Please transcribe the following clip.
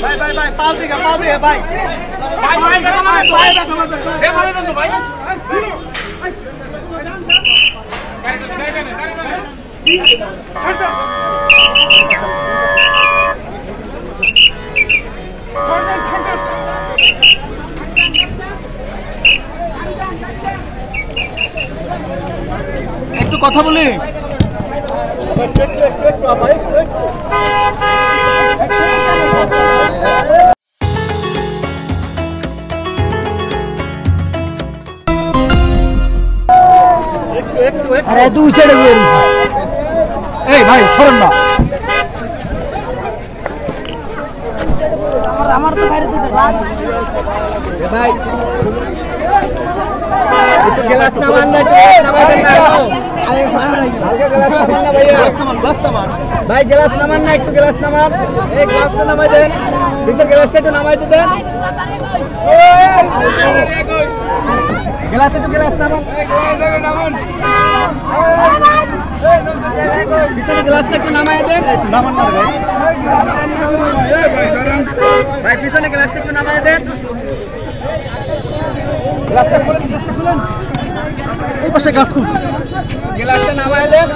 ভাই ভাই ভাই পাল দিকে ভাই ভাই ভাই ভাই একটু কথা বলি। আরে তুই ছেড়ে দিয়ে এই ভাই সরেন না আমার তো বাইরে দিতে ভাই একটু গ্লাস নামান না নামাই দেন না আরে হালকা গ্লাস নামান না ভাইয়া গ্লাস নামান ভাই গ্লাস নামান না একটু গ্লাস নামান এই গ্লাসটা নামাই দেন ভিতর গ্লাসটা একটু নামাই দেন গ্লাস একটু গ্লাস নামান ভিতরে গ্লাসটা একটু নামাই দেন নামান না ভাই ভাই পিছনে গ্লাসটা একটু নামাই দেন গ্লাসটা খুলেন এই পাশে গ্লাস খুলছে গ্লাসটা নামাই দেন